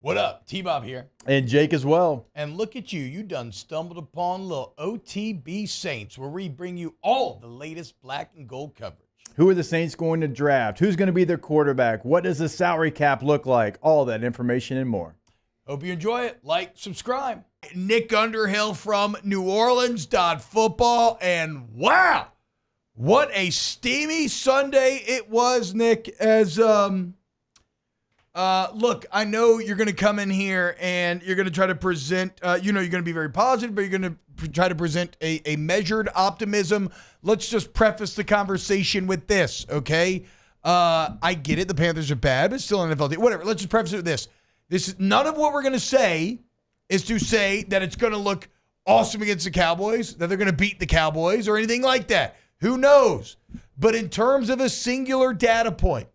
What up? T-Bob here. And Jake as well. And look at you. You done stumbled upon little OTB Saints, where we bring you all the latest black and gold coverage. Who are the Saints going to draft? Who's going to be their quarterback? What does the salary cap look like? All that information and more. Hope you enjoy it. Like, subscribe. Nick Underhill from New Orleans.football. And wow, what a steamy Sunday it was, Nick, as look, I know you're going to come in here and you're going to try to present, you're going to be very positive, but you're going to try to present a measured optimism. Let's just preface the conversation with this, okay? I get it. The Panthers are bad, but still an NFL team. Whatever. Let's just preface it with this. None of what we're going to say is to say that it's going to look awesome against the Cowboys, that they're going to beat the Cowboys or anything like that. Who knows? But in terms of a singular data point,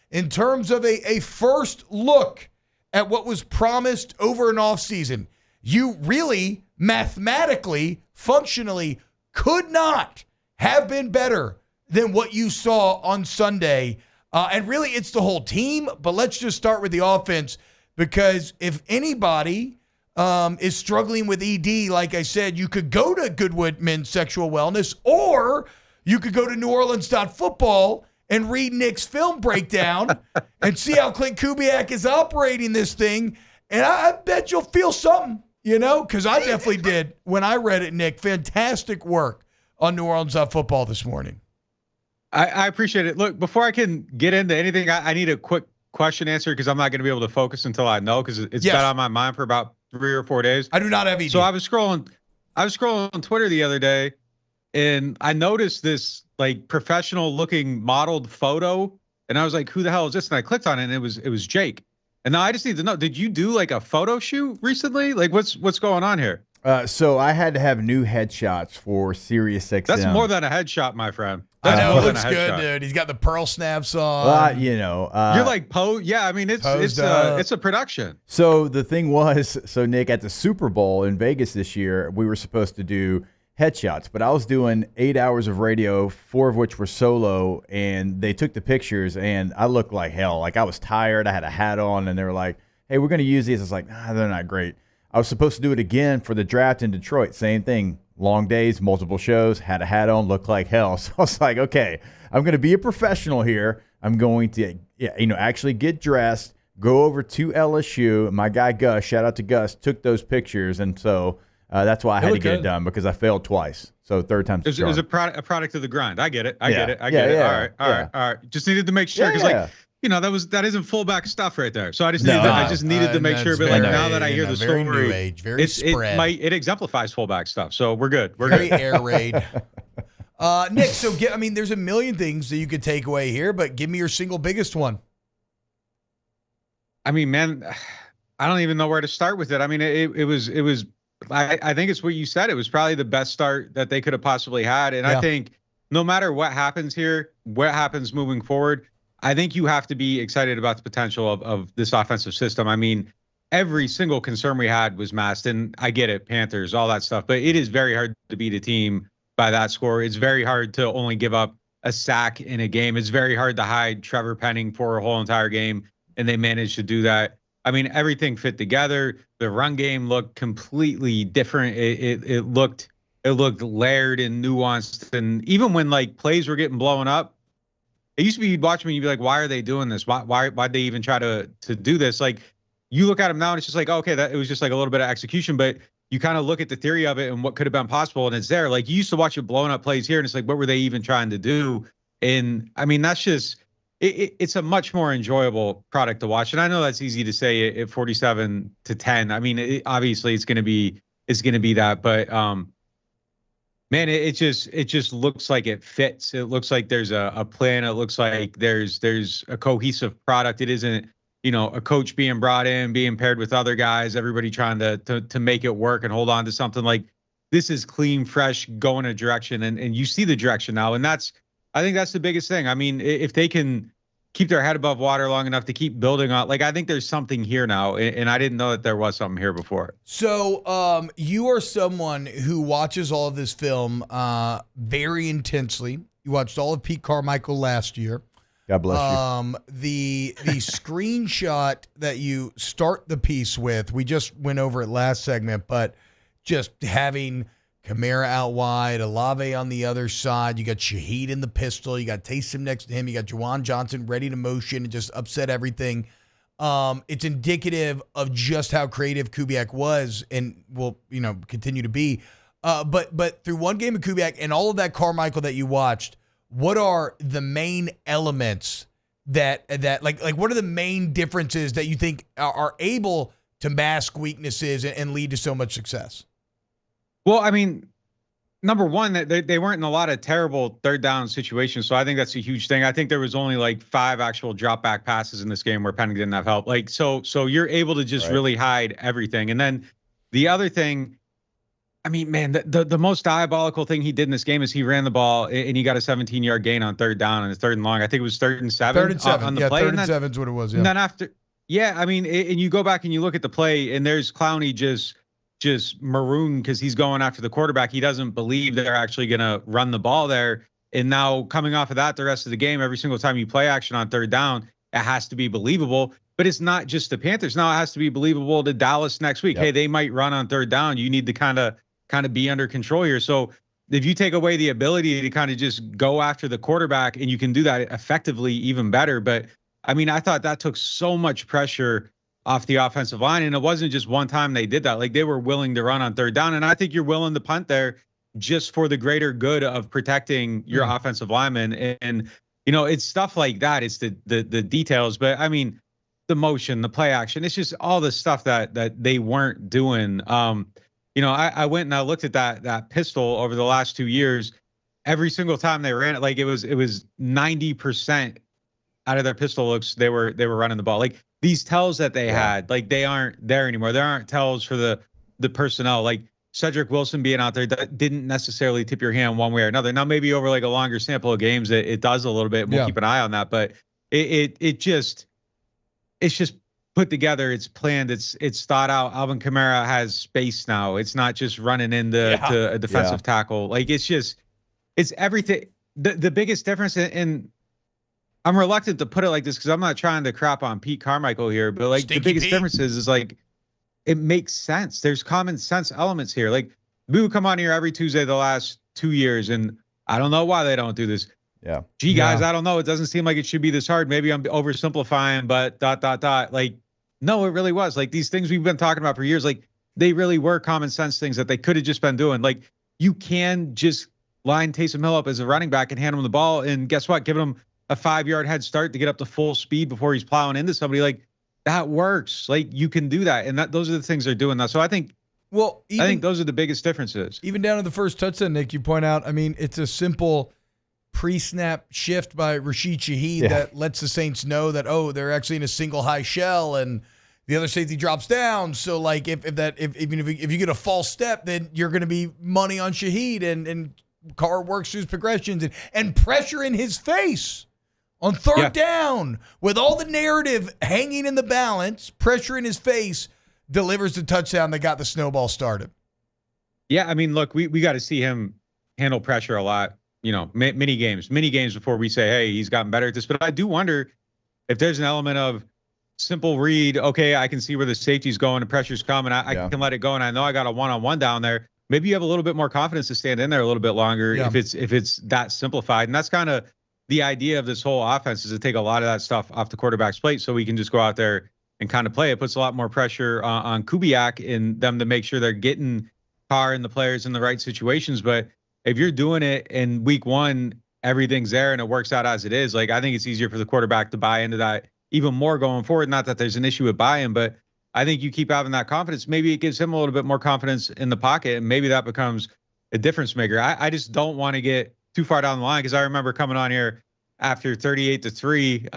in terms of a first look at what was promised over an offseason, you really, mathematically, functionally, could not have been better than what you saw on Sunday. And really, it's the whole team. But let's just start with the offense, because if anybody is struggling with ED, like I said, you could go to Goodwood Men's Sexual Wellness, or you could go to NewOrleans.football and read Nick's film breakdown and see how Klint Kubiak is operating this thing. And I bet you'll feel something, because I definitely did when I read it, Nick. Fantastic work on NewOrleans.football this morning. I appreciate it. Look, before I can get into anything, I need a quick question answer, because I'm not going to be able to focus until I know, because it's been on my mind for about 3 or 4 days. I do not have ED. So I was scrolling on Twitter the other day, and I noticed this like professional looking modeled photo, and I was like, who the hell is this? And I clicked on it, and it was Jake. And now I just need to know, did you do like a photo shoot recently? Like what's going on here? So I had to have new headshots for SiriusXM. That's more than a headshot, my friend. I That's know, more it than looks a good, headshot. dude. He's got the pearl snaps on. You're like yeah. I mean, it's a production. So the thing was, Nick, at the Super Bowl in Vegas this year, we were supposed to do headshots, but I was doing 8 hours of radio, 4 of which were solo, and they took the pictures, and I looked like hell. Like I was tired. I had a hat on, and they were like, "Hey, we're going to use these." I was like, "Nah, they're not great." I was supposed to do it again for the draft in Detroit. Same thing. Long days, multiple shows, had a hat on, looked like hell. So I was like, okay, I'm going to be a professional here. I'm going to, actually get dressed, go over to LSU. My guy Gus, shout out to Gus, took those pictures. And so that's why I had to get it done, because I failed twice. So third time's the charm. It was a product of the grind. I get it. I get it. All right. Just needed to make sure, because that isn't fullback stuff right there. So I just needed to make sure. But now that I hear the story, very new age, very spread. It exemplifies fullback stuff. So we're good. Very air raid. Nick, so there's a million things that you could take away here, but give me your single biggest one. I mean, man, I don't even know where to start with it. I mean, it was. I think it's what you said. It was probably the best start that they could have possibly had. And I think no matter what happens here, what happens moving forward, I think you have to be excited about the potential of this offensive system. I mean, every single concern we had was masked, and I get it, Panthers, all that stuff, but it is very hard to beat a team by that score. It's very hard to only give up a sack in a game. It's very hard to hide Trevor Penning for a whole entire game, and they managed to do that. I mean, everything fit together. The run game looked completely different. It looked layered and nuanced, and even when like plays were getting blown up, it used to be you'd watch them and you'd be like, why are they doing this? Why'd they even try to do this? Like, you look at them now and it's just like, okay, that it was just like a little bit of execution, but you kind of look at the theory of it and what could have been possible, and it's there. Like, you used to watch it blowing up plays here, and it's like, what were they even trying to do? And I mean, that's just it's a much more enjoyable product to watch. And I know that's easy to say at 47-10. I mean, obviously it's going to be that, but man, it just looks like it fits. It looks like there's a plan. It looks like there's a cohesive product. It isn't, a coach being brought in, being paired with other guys, everybody trying to make it work and hold on to something. Like, this is clean, fresh, going a direction, and you see the direction now. And I think that's the biggest thing. I mean, if they can keep their head above water long enough to keep building on, like, I think there's something here now, and I didn't know that there was something here before. So you are someone who watches all of this film very intensely. You watched all of Pete Carmichael last year. God bless you. The screenshot that you start the piece with, we just went over it last segment, but just having Kamara out wide, Olave on the other side, you got Shaheed in the pistol, you got Taysom next to him, you got Juwan Johnson ready to motion and just upset everything. It's indicative of just how creative Kubiak was and will, continue to be. But through one game of Kubiak and all of that Carmichael that you watched, what are the main elements that like what are the main differences that you think are able to mask weaknesses and lead to so much success? Well, I mean, number one, they weren't in a lot of terrible third down situations, so I think that's a huge thing. I think there was only like 5 actual drop back passes in this game where Penning didn't have help. Like, so you're able to just really hide everything. And then the other thing, I mean, man, the most diabolical thing he did in this game is he ran the ball and he got a 17-yard gain on third down and it's 3rd and long. I think it was 3rd and 7. 3rd and 7 on the play. 3rd and 7 is what it was. Yeah. And then after, I mean, and you go back and you look at the play and there's Clowney just marooned because he's going after the quarterback. He doesn't believe they're actually going to run the ball there. And now coming off of that, the rest of the game, every single time you play action on third down, it has to be believable. But it's not just the Panthers. Now it has to be believable to Dallas next week. Yep. Hey, they might run on third down. You need to kind of be under control here. So if you take away the ability to kind of just go after the quarterback and you can do that effectively, even better. But I mean, I thought that took so much pressure off the offensive line. And it wasn't just one time they did that. Like they were willing to run on third down. And I think you're willing to punt there just for the greater good of protecting your offensive linemen. And, it's stuff like that. It's the details, but I mean, the motion, the play action, it's just all the stuff that they weren't doing. I went and I looked at that pistol over the last 2 years. Every single time they ran it, like it was 90% out of their pistol looks, they were running the ball. Like these tells that they had, like they aren't there anymore. There aren't tells for the personnel. Like Cedric Wilson being out there that didn't necessarily tip your hand one way or another. Now maybe over like a longer sample of games, it does a little bit. We'll keep an eye on that, but it's just put together. It's planned. It's thought out. Alvin Kamara has space now. It's not just running into to a defensive tackle. Like it's everything. The biggest difference in I'm reluctant to put it like this because I'm not trying to crap on Pete Carmichael here, but like the biggest difference is like it makes sense. There's common sense elements here. Like we would come on here every Tuesday the last 2 years, and I don't know why they don't do this. Yeah. Gee, guys, I don't know. It doesn't seem like it should be this hard. Maybe I'm oversimplifying, but ... Like, no, it really was. Like these things we've been talking about for years, like they really were common sense things that they could have just been doing. Like you can just line Taysom Hill up as a running back and hand him the ball, and guess what? Giving him a 5-yard head start to get up to full speed before he's plowing into somebody. Like that works. Like you can do that, and those are the things they're doing now. So I think. Well, I think those are the biggest differences. Even down to the first touchdown, Nick, you point out. I mean, it's a simple pre-snap shift by Rashid Shaheed that lets the Saints know that they're actually in a single high shell and the other safety drops down. So like if you get a false step, then you're going to be money on Shaheed and Carr works through his progressions and pressure in his face on third down with all the narrative hanging in the balance. Pressure in his face delivers the touchdown that got the snowball started. Yeah, I mean, look, we got to see him handle pressure a lot. Many games before we say, hey, he's gotten better at this. But I do wonder if there's an element of simple read. Okay, I can see where the safety's going, the pressure's coming. I can let it go, and I know I got a one-on-one down there. Maybe you have a little bit more confidence to stand in there a little bit longer if it's that simplified. And that's kind of the idea of this whole offense, is to take a lot of that stuff off the quarterback's plate so we can just go out there and kind of play. It puts a lot more pressure on Kubiak and them to make sure they're getting Carr and the players in the right situations. But if you're doing it in week one, everything's there and it works out as it is. Like, I think it's easier for the quarterback to buy into that even more going forward. Not that there's an issue with buy-in, but I think you keep having that confidence. Maybe it gives him a little bit more confidence in the pocket, and maybe that becomes a difference maker. I just don't want to get too far down the line, because I remember coming on here after 38-3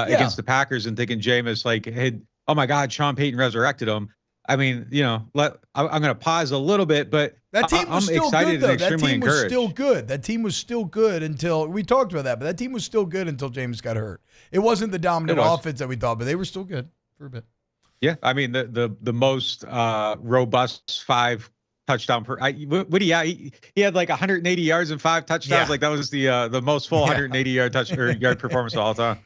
against the Packers and thinking Jameis, like, hey, oh my God, Sean Payton resurrected him. I mean, I'm going to pause a little bit, but that team was still excited good, though. and extremely encouraged. That team was still good until we talked about that, but that team was still good until James got hurt. It wasn't the dominant offense that we thought, but they were still good for a bit. Yeah, I mean, the most robust 5 touchdown per. What do he had like 180 yards and 5 touchdowns. Yeah. Like that was the most full 180 yard performance of all time.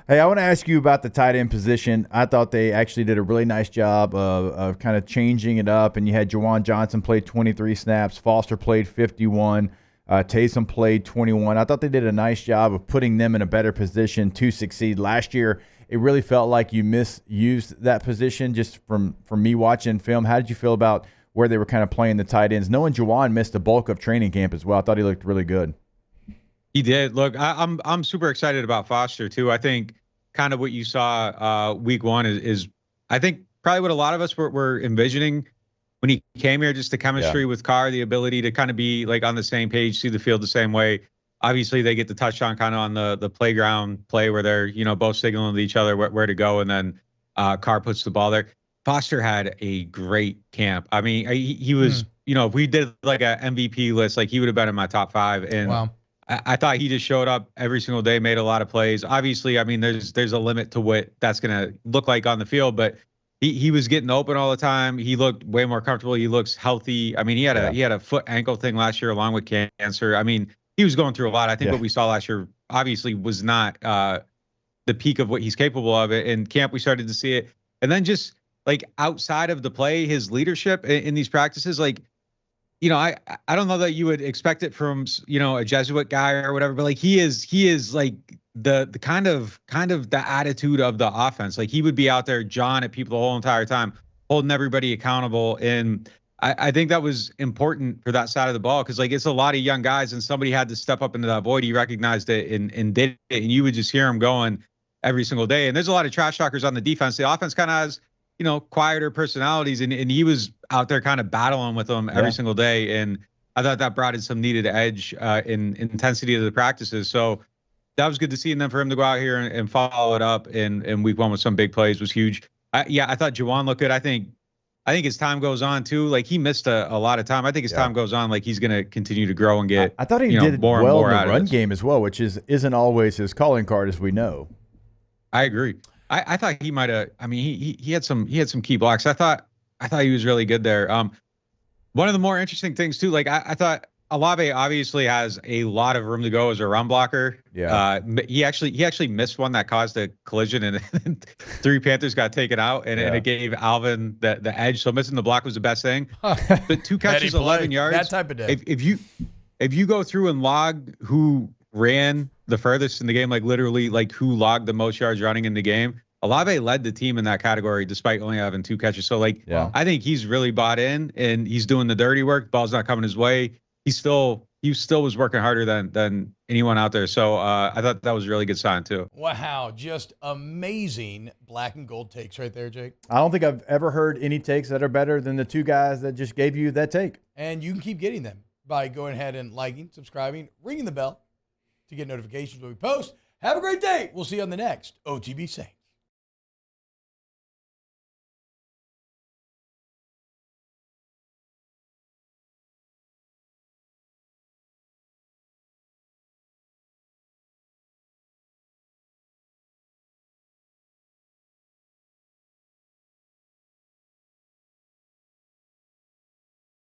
Hey, I want to ask you about the tight end position. I thought they actually did a really nice job of kind of changing it up. And you had Juwan Johnson played 23 snaps, Foster played 51, Taysom played 21. I thought they did a nice job of putting them in a better position to succeed. Last year, it really felt like you misused that position just from me watching film. How did you feel about where they were kind of playing the tight ends? Knowing Juwan missed the bulk of training camp as well, I thought he looked really good. He did. Look, I'm super excited about Foster too. I think kind of what you saw week 1 is I think probably what a lot of us were envisioning when he came here, just the chemistry with Carr, the ability to kind of be like on the same page, see the field the same way. Obviously, they get the touchdown kind of on the playground play where they're, both signaling to each other where to go. And then Carr puts the ball there. Foster had a great camp. I mean, he was, if we did like a MVP list, like he would have been in my top 5. And wow. I thought he just showed up every single day, made a lot of plays. Obviously, I mean, there's a limit to what that's going to look like on the field, but he was getting open all the time. He looked way more comfortable. He looks healthy. I mean, he had a foot ankle thing last year along with cancer. I mean, he was going through a lot. I think what we saw last year obviously was not the peak of what he's capable of. In camp, we started to see it. And then just like outside of the play, his leadership in these practices, like, I don't know that you would expect it from, a Jesuit guy or whatever, but like he is like the kind of the attitude of the offense. Like he would be out there jawing at people the whole entire time, holding everybody accountable. And I think that was important for that side of the ball because like it's a lot of young guys and somebody had to step up into that void. He recognized it and did it, and you would just hear him going every single day. And there's a lot of trash talkers on the defense. The offense kind of has, quieter personalities, and he was out there kind of battling with them every single day. And I thought that brought in some needed edge in intensity of the practices. So that was good to see. And then for him to go out here and follow it up in week 1 with some big plays was huge. I thought Juwan looked good. I think as time goes on too, like he missed a lot of time. I think as time goes on, like he's going to continue to grow and get. I thought he did more well and more in out the of run this. game as well, which isn't always his calling card, as we know. I agree. I thought he might have. I mean, he had some key blocks. I thought he was really good there. One of the more interesting things too, like I thought Olave obviously has a lot of room to go as a run blocker. Yeah. He actually missed one that caused a collision, and 3 Panthers got taken out, and it gave Alvin the edge. So missing the block was the best thing. But 2 catches, 11 yards. That type of day. If you go through and log who ran the furthest in the game, like literally like who logged the most yards running in the game, Olave led the team in that category despite only having 2 catches. So like, I think he's really bought in and he's doing the dirty work. Ball's not coming his way. He still was working harder than anyone out there. So I thought that was a really good sign too. Wow, just amazing black and gold takes right there, Jake. I don't think I've ever heard any takes that are better than the 2 guys that just gave you that take. And you can keep getting them by going ahead and liking, subscribing, ringing the bell to get notifications when we post. Have a great day. We'll see you on the next OTB Saints.